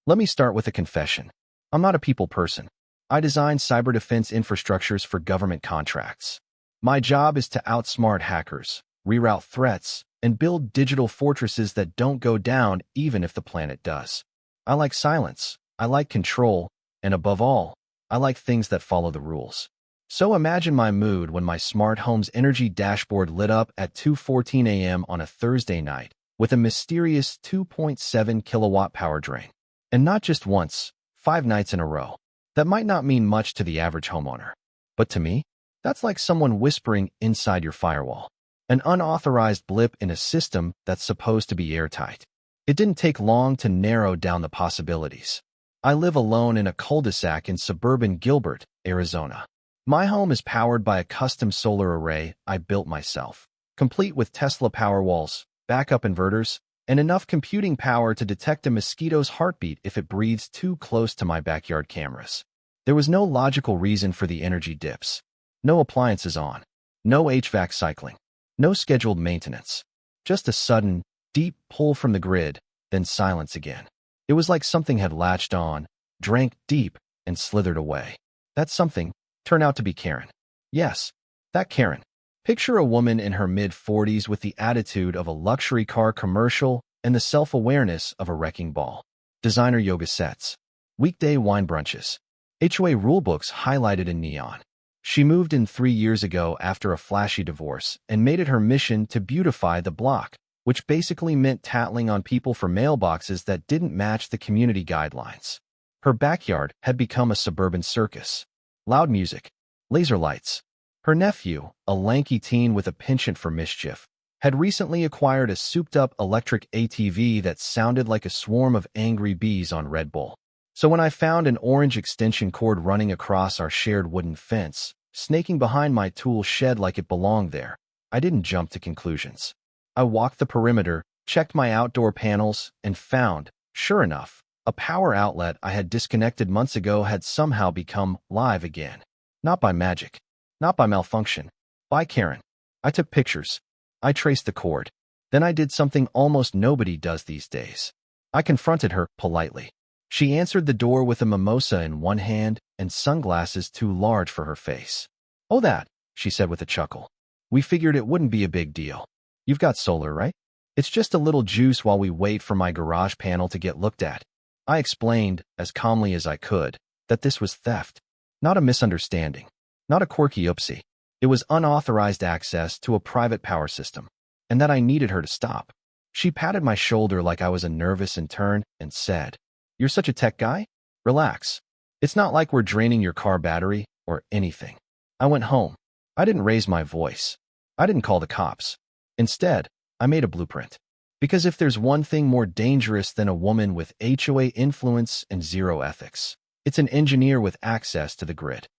Let me start with a confession. I'm not a people person. I design cyber defense infrastructures for government contracts. My job is to outsmart hackers, reroute threats, and build digital fortresses that don't go down even if the planet does. I like silence, I like control, and above all, I like things that follow the rules. So imagine my mood when my smart home's energy dashboard lit up at 2:14 a.m. on a Thursday night with a mysterious 2.7 kilowatt power drain. And not just once, 5 nights in a row. That might not mean much to the average homeowner. But to me, that's like someone whispering inside your firewall. An unauthorized blip in a system that's supposed to be airtight. It didn't take long to narrow down the possibilities. I live alone in a cul-de-sac in suburban Gilbert, Arizona. My home is powered by a custom solar array I built myself, complete with Tesla Powerwalls, backup inverters, and enough computing power to detect a mosquito's heartbeat if it breathes too close to my backyard cameras. There was no logical reason for the energy dips. No appliances on. No HVAC cycling. No scheduled maintenance. Just a sudden, deep pull from the grid, then silence again. It was like something had latched on, drank deep, and slithered away. That something turned out to be Karen. Yes, that Karen. Picture a woman in her mid-40s with the attitude of a luxury car commercial and the self-awareness of a wrecking ball. Designer yoga sets. Weekday wine brunches. HOA rulebooks highlighted in neon. She moved in 3 years ago after a flashy divorce and made it her mission to beautify the block, which basically meant tattling on people for mailboxes that didn't match the community guidelines. Her backyard had become a suburban circus. Loud music, laser lights. Her nephew, a lanky teen with a penchant for mischief, had recently acquired a souped-up electric ATV that sounded like a swarm of angry bees on Red Bull. So when I found an orange extension cord running across our shared wooden fence, snaking behind my tool shed like it belonged there, I didn't jump to conclusions. I walked the perimeter, checked my outdoor panels, and found, sure enough, a power outlet I had disconnected months ago had somehow become live again. Not by magic. Not by malfunction. By Karen. I took pictures. I traced the cord. Then I did something almost nobody does these days. I confronted her politely. She answered the door with a mimosa in one hand and sunglasses too large for her face. "Oh, that," she said with a chuckle. "We figured it wouldn't be a big deal. You've got solar, right? It's just a little juice while we wait for my garage panel to get looked at." I explained, as calmly as I could, that this was theft. Not a misunderstanding. Not a quirky oopsie. It was unauthorized access to a private power system, and that I needed her to stop. She patted my shoulder like I was a nervous intern and said, "You're such a tech guy? Relax. It's not like we're draining your car battery or anything." I went home. I didn't raise my voice. I didn't call the cops. Instead, I made a blueprint. Because if there's one thing more dangerous than a woman with HOA influence and zero ethics, it's an engineer with access to the grid.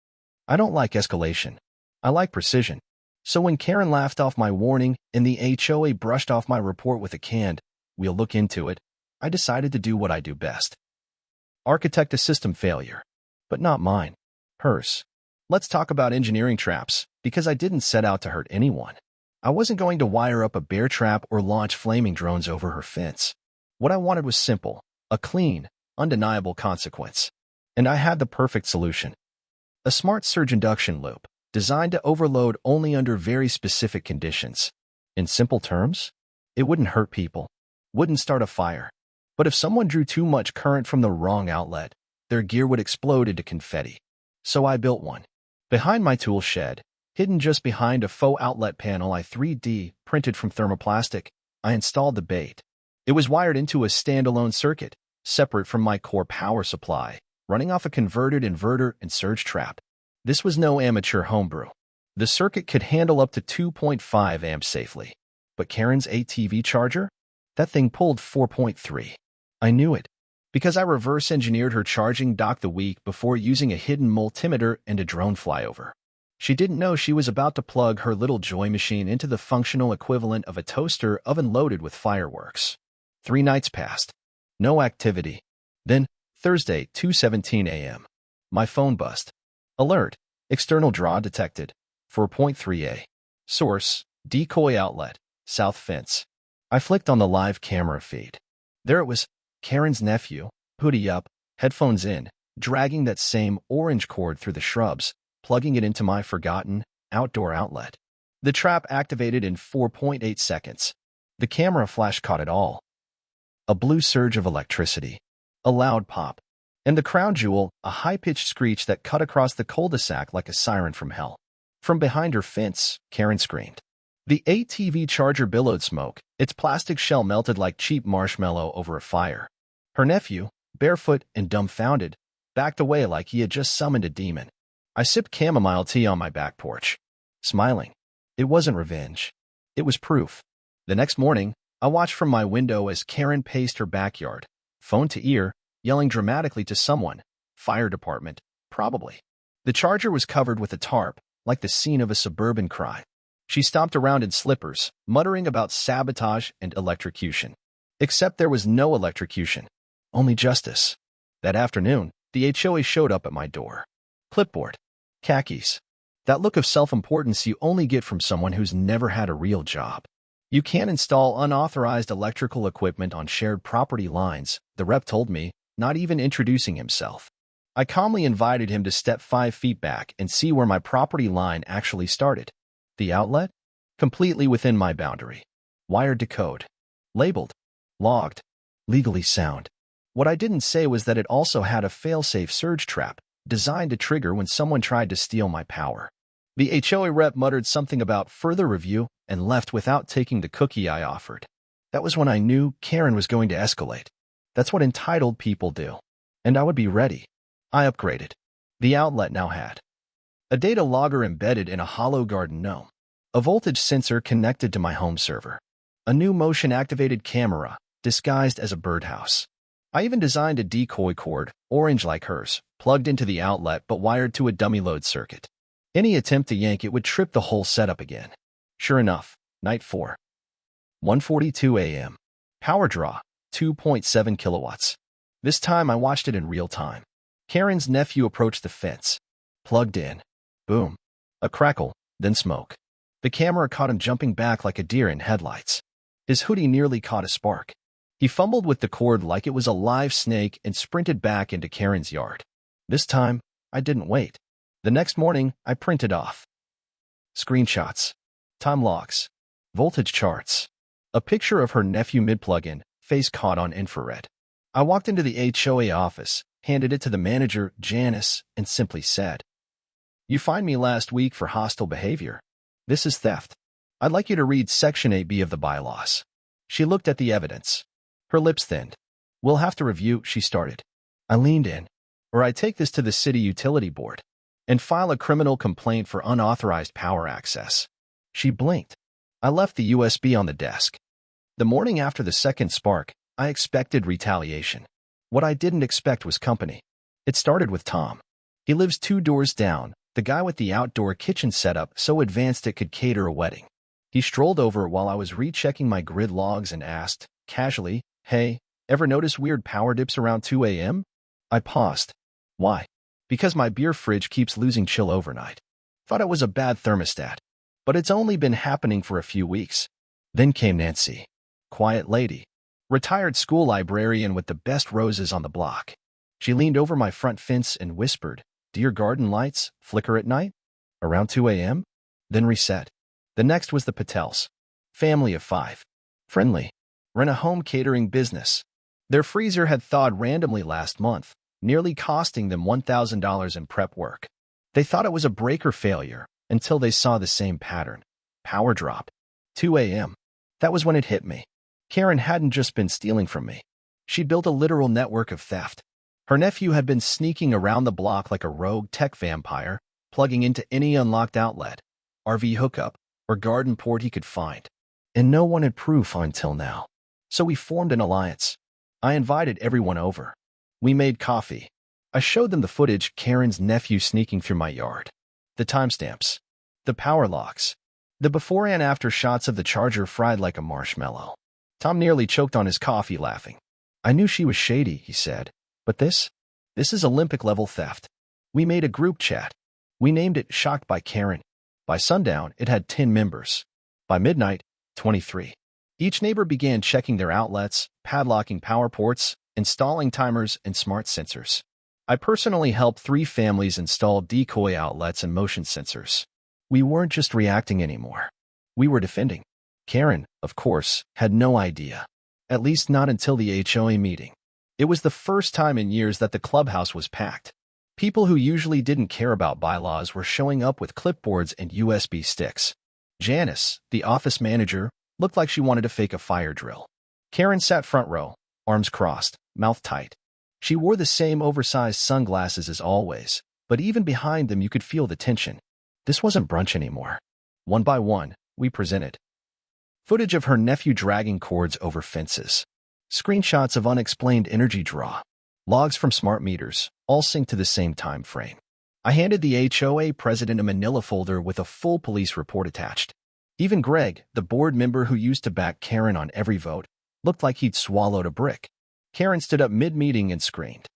I don't like escalation. I like precision. So when Karen laughed off my warning and the HOA brushed off my report with a canned, "We'll look into it," I decided to do what I do best. Architect a system failure. But not mine. Hers. Let's talk about engineering traps, because I didn't set out to hurt anyone. I wasn't going to wire up a bear trap or launch flaming drones over her fence. What I wanted was simple, a clean, undeniable consequence. And I had the perfect solution. A smart surge induction loop, designed to overload only under very specific conditions. In simple terms, it wouldn't hurt people, wouldn't start a fire. But if someone drew too much current from the wrong outlet, their gear would explode into confetti. So I built one. Behind my tool shed, hidden just behind a faux outlet panel I 3D printed from thermoplastic, I installed the bait. It was wired into a standalone circuit, separate from my core power supply, running off a converted inverter and surge trap. This was no amateur homebrew. The circuit could handle up to 2.5 amps safely. But Karen's ATV charger? That thing pulled 4.3. I knew it, because I reverse engineered her charging dock the week before using a hidden multimeter and a drone flyover. She didn't know she was about to plug her little joy machine into the functional equivalent of a toaster oven loaded with fireworks. 3 nights passed. No activity. Then, Thursday, 2:17 a.m. My phone buzzed. Alert. External draw detected. 4.3A. Source, decoy outlet, south fence. I flicked on the live camera feed. There it was, Karen's nephew, hoodie up, headphones in, dragging that same orange cord through the shrubs, plugging it into my forgotten outdoor outlet. The trap activated in 4.8 seconds. The camera flash caught it all. A blue surge of electricity, a loud pop, and the crown jewel, a high-pitched screech that cut across the cul-de-sac like a siren from hell. From behind her fence, Karen screamed. The ATV charger billowed smoke, its plastic shell melted like cheap marshmallow over a fire. Her nephew, barefoot and dumbfounded, backed away like he had just summoned a demon. I sipped chamomile tea on my back porch, smiling. It wasn't revenge. It was proof. The next morning, I watched from my window as Karen paced her backyard, phone to ear, yelling dramatically to someone. Fire department, probably. The charger was covered with a tarp, like the scene of a suburban crime. She stomped around in slippers, muttering about sabotage and electrocution. Except there was no electrocution, only justice. That afternoon, the HOA showed up at my door. Clipboard. Khakis. That look of self-importance you only get from someone who's never had a real job. You can't install unauthorized electrical equipment on shared property lines, the rep told me, not even introducing himself. I calmly invited him to step 5 feet back and see where my property line actually started. The outlet? Completely within my boundary. Wired to code. Labeled. Logged. Legally sound. What I didn't say was that it also had a fail-safe surge trap, designed to trigger when someone tried to steal my power. The HOA rep muttered something about further review and left without taking the cookie I offered. That was when I knew Karen was going to escalate. That's what entitled people do. And I would be ready. I upgraded. The outlet now had a data logger embedded in a hollow garden gnome, a voltage sensor connected to my home server, a new motion-activated camera disguised as a birdhouse. I even designed a decoy cord, orange like hers, plugged into the outlet but wired to a dummy load circuit. Any attempt to yank it would trip the whole setup again. Sure enough, night 4. 1:42 a.m. Power draw, 2.7 kilowatts. This time I watched it in real time. Karen's nephew approached the fence. Plugged in. Boom. A crackle, then smoke. The camera caught him jumping back like a deer in headlights. His hoodie nearly caught a spark. He fumbled with the cord like it was a live snake and sprinted back into Karen's yard. This time, I didn't wait. The next morning, I printed off screenshots, time logs, voltage charts, a picture of her nephew mid-plug-in, face caught on infrared. I walked into the HOA office, handed it to the manager, Janice, and simply said, "You fined me last week for hostile behavior. This is theft. I'd like you to read Section 8B of the bylaws." She looked at the evidence. Her lips thinned. "We'll have to review," she started. I leaned in. "Or I take this to the city utility board and file a criminal complaint for unauthorized power access." She blinked. I left the USB on the desk. The morning after the second spark, I expected retaliation. What I didn't expect was company. It started with Tom. He lives 2 doors down, the guy with the outdoor kitchen setup so advanced it could cater a wedding. He strolled over while I was rechecking my grid logs and asked, casually, "Hey, ever notice weird power dips around 2 a.m.? I paused. "Why?" "Because my beer fridge keeps losing chill overnight." Thought it was a bad thermostat. But it's only been happening for a few weeks. Then came Nancy. Quiet lady. Retired school librarian with the best roses on the block. She leaned over my front fence and whispered, "Do your garden lights flicker at night? Around 2 a.m.? Then reset. The next was the Patels. Family of 5. Friendly. Run a home catering business. Their freezer had thawed randomly last month, nearly costing them $1,000 in prep work. They thought it was a breaker failure until they saw the same pattern. Power drop. 2 a.m. That was when it hit me. Karen hadn't just been stealing from me. She'd built a literal network of theft. Her nephew had been sneaking around the block like a rogue tech vampire, plugging into any unlocked outlet, RV hookup, or garden port he could find. And no one had proof until now. So we formed an alliance. I invited everyone over. We made coffee. I showed them the footage Karen's nephew sneaking through my yard. The timestamps. The power logs. The before and after shots of the charger fried like a marshmallow. Tom nearly choked on his coffee laughing. "I knew she was shady," he said. "But this is Olympic-level theft." We made a group chat. We named it Shocked by Karen. By sundown, it had 10 members. By midnight, 23. Each neighbor began checking their outlets, padlocking power ports, installing timers and smart sensors. I personally helped 3 families install decoy outlets and motion sensors. We weren't just reacting anymore. We were defending. Karen, of course, had no idea. At least not until the HOA meeting. It was the first time in years that the clubhouse was packed. People who usually didn't care about bylaws were showing up with clipboards and USB sticks. Janice, the office manager, looked like she wanted to fake a fire drill. Karen sat front row, arms crossed, mouth tight. She wore the same oversized sunglasses as always, but even behind them you could feel the tension. This wasn't brunch anymore. One by one, we presented footage of her nephew dragging cords over fences, screenshots of unexplained energy draw, logs from smart meters, all synced to the same time frame. I handed the HOA president a manila folder with a full police report attached. Even Greg, the board member who used to back Karen on every vote, looked like he'd swallowed a brick. Karen stood up mid-meeting and screamed,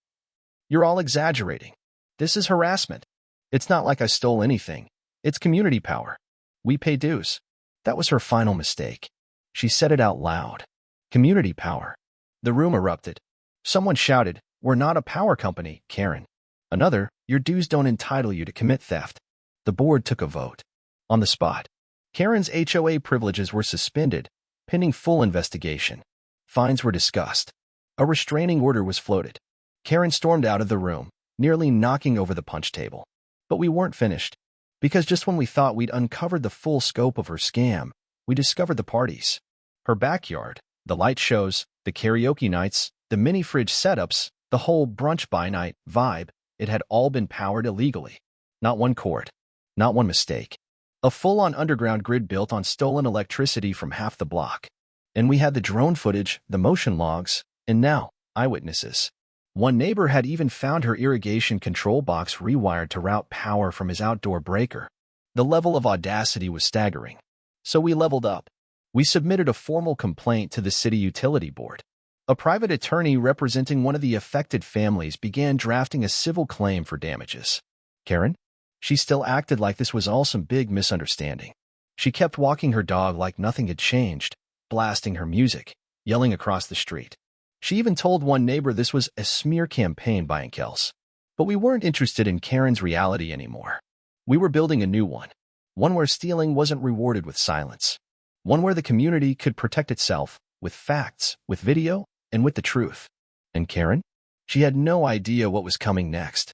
"You're all exaggerating. This is harassment. It's not like I stole anything. It's community power. We pay dues." That was her final mistake. She said it out loud. Community power. The room erupted. Someone shouted, "We're not a power company, Karen." Another, "Your dues don't entitle you to commit theft." The board took a vote. On the spot. Karen's HOA privileges were suspended, pending full investigation. Fines were discussed. A restraining order was floated. Karen stormed out of the room, nearly knocking over the punch table. But we weren't finished. Because just when we thought we'd uncovered the full scope of her scam, we discovered the parties. Her backyard, the light shows, the karaoke nights, the mini-fridge setups, the whole brunch-by-night vibe, it had all been powered illegally. Not one cord. Not one mistake. A full-on underground grid built on stolen electricity from half the block. And we had the drone footage, the motion logs, and now, eyewitnesses. One neighbor had even found her irrigation control box rewired to route power from his outdoor breaker. The level of audacity was staggering. So we leveled up. We submitted a formal complaint to the city utility board. A private attorney representing one of the affected families began drafting a civil claim for damages. Karen? She still acted like this was all some big misunderstanding. She kept walking her dog like nothing had changed, blasting her music, yelling across the street. She even told one neighbor this was a smear campaign by Enkels. But we weren't interested in Karen's reality anymore. We were building a new one. One where stealing wasn't rewarded with silence. One where the community could protect itself, with facts, with video, and with the truth. And Karen? She had no idea what was coming next.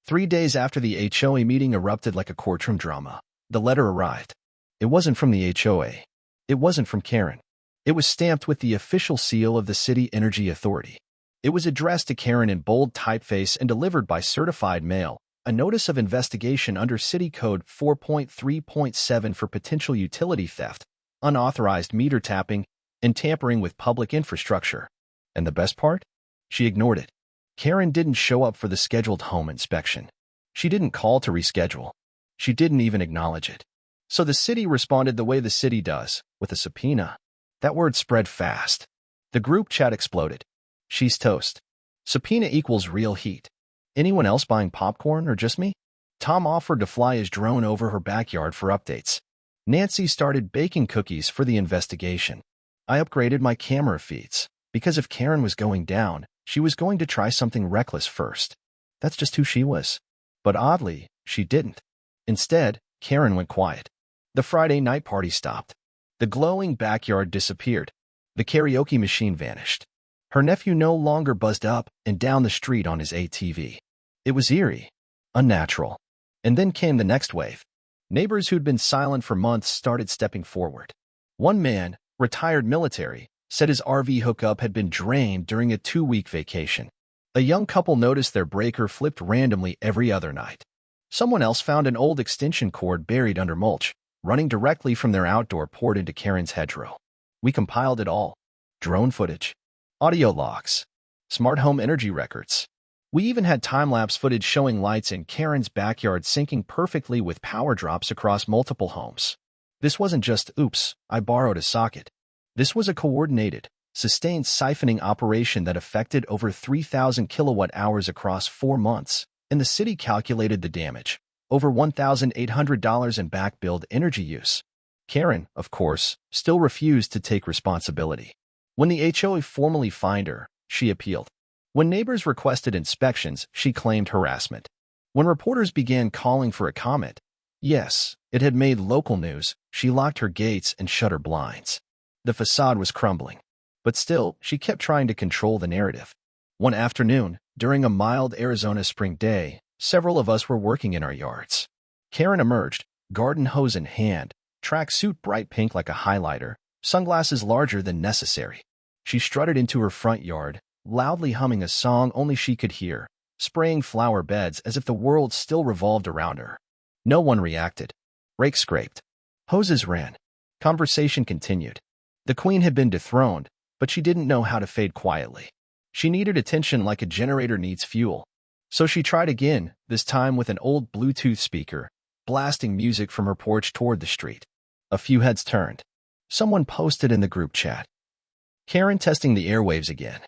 3 days after the HOA meeting erupted like a courtroom drama, the letter arrived. It wasn't from the HOA. It wasn't from Karen. It was stamped with the official seal of the City Energy Authority. It was addressed to Karen in bold typeface and delivered by certified mail, a notice of investigation under City Code 4.3.7 for potential utility theft, unauthorized meter tapping, and tampering with public infrastructure. And the best part? She ignored it. Karen didn't show up for the scheduled home inspection. She didn't call to reschedule. She didn't even acknowledge it. So the city responded the way the city does, with a subpoena. That word spread fast. The group chat exploded. She's toast. Subpoena equals real heat. Anyone else buying popcorn or just me? Tom offered to fly his drone over her backyard for updates. Nancy started baking cookies for the investigation. I upgraded my camera feeds, because if Karen was going down, she was going to try something reckless first. That's just who she was. But oddly, she didn't. Instead, Karen went quiet. The Friday night party stopped. The glowing backyard disappeared. The karaoke machine vanished. Her nephew no longer buzzed up and down the street on his ATV. It was eerie, unnatural. And then came the next wave. Neighbors who'd been silent for months started stepping forward. One man, retired military, said his RV hookup had been drained during a 2-week vacation. A young couple noticed their breaker flipped randomly every other night. Someone else found an old extension cord buried under mulch, running directly from their outdoor port into Karen's hedgerow. We compiled it all. Drone footage, audio logs, smart home energy records. We even had time-lapse footage showing lights in Karen's backyard syncing perfectly with power drops across multiple homes. This wasn't just, oops, I borrowed a socket. This was a coordinated, sustained siphoning operation that affected over 3,000 kilowatt-hours across 4 months, and the city calculated the damage. Over $1,800 in back-billed energy use. Karen, of course, still refused to take responsibility. When the HOA formally fined her, she appealed. When neighbors requested inspections, she claimed harassment. When reporters began calling for a comment, yes, it had made local news, she locked her gates and shut her blinds. The facade was crumbling. But still, she kept trying to control the narrative. One afternoon, during a mild Arizona spring day, several of us were working in our yards. Karen emerged, garden hose in hand, tracksuit bright pink like a highlighter, sunglasses larger than necessary. She strutted into her front yard, loudly humming a song only she could hear, spraying flower beds as if the world still revolved around her. No one reacted. Rakes scraped. Hoses ran. Conversation continued. The queen had been dethroned, but she didn't know how to fade quietly. She needed attention like a generator needs fuel. So she tried again, this time with an old Bluetooth speaker, blasting music from her porch toward the street. A few heads turned. Someone posted in the group chat. Karen testing the airwaves again.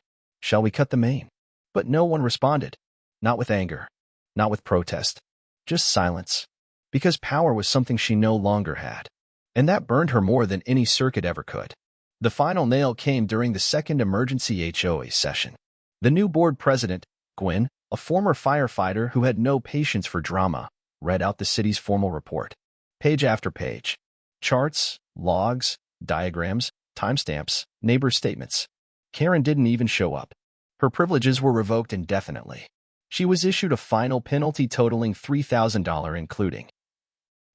Shall we cut the main? But no one responded. Not with anger. Not with protest. Just silence. Because power was something she no longer had. And that burned her more than any circuit ever could. The final nail came during the second emergency HOA session. The new board president, Gwen, a former firefighter who had no patience for drama, read out the city's formal report. Page after page. Charts, logs, diagrams, timestamps, neighbor statements. Karen didn't even show up. Her privileges were revoked indefinitely. She was issued a final penalty totaling $3,000 including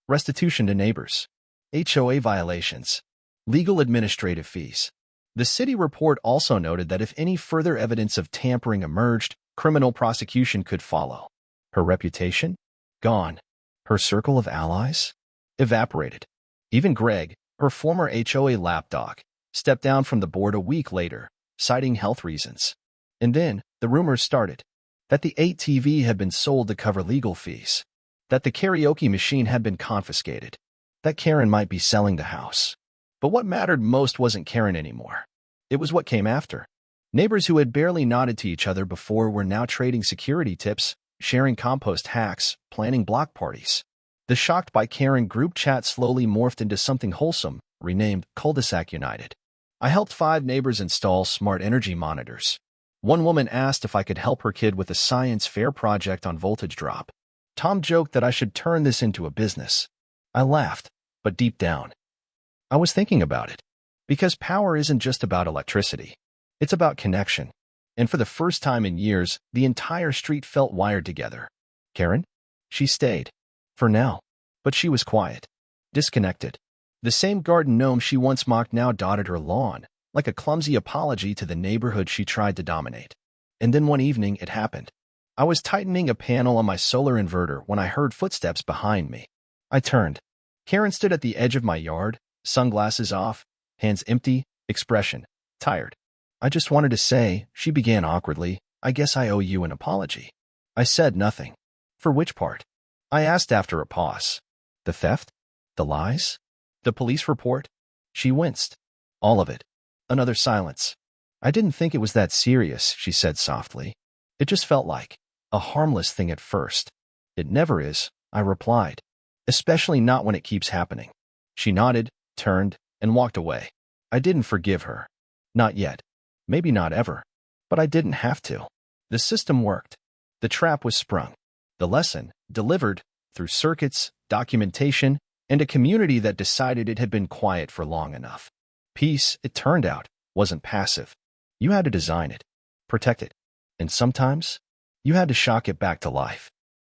restitution to neighbors, HOA violations, legal administrative fees. The city report also noted that if any further evidence of tampering emerged, criminal prosecution could follow. Her reputation? Gone. Her circle of allies? Evaporated. Even Greg, her former HOA lapdog, stepped down from the board a week later, citing health reasons. And then, the rumors started. That the ATV had been sold to cover legal fees. That the karaoke machine had been confiscated. That Karen might be selling the house. But what mattered most wasn't Karen anymore. It was what came after. Neighbors who had barely nodded to each other before were now trading security tips, sharing compost hacks, planning block parties. The Shocked by Karen group chat slowly morphed into something wholesome, renamed Cul-de-sac United. I helped 5 neighbors install smart energy monitors. One woman asked if I could help her kid with a science fair project on voltage drop. Tom joked that I should turn this into a business. I laughed, but deep down, I was thinking about it. Because power isn't just about electricity. It's about connection. And for the first time in years, the entire street felt wired together. Karen? She stayed. For now. But she was quiet. Disconnected. The same garden gnome she once mocked now dotted her lawn, like a clumsy apology to the neighborhood she tried to dominate. And then one evening, it happened. I was tightening a panel on my solar inverter when I heard footsteps behind me. I turned. Karen stood at the edge of my yard, sunglasses off, hands empty, expression tired. I just wanted to say, she began awkwardly, I guess I owe you an apology. I said nothing. For which part? I asked after a pause. The theft? The lies? The police report? She winced. All of it. Another silence. I didn't think it was that serious, she said softly. It just felt like a harmless thing at first. It never is, I replied. Especially not when it keeps happening. She nodded, turned, and walked away. I didn't forgive her. Not yet. Maybe not ever. But I didn't have to. The system worked. The trap was sprung. The lesson, delivered, through circuits, documentation, and a community that decided it had been quiet for long enough. Peace, it turned out, wasn't passive. You had to design it, protect it, and sometimes, you had to shock it back to life.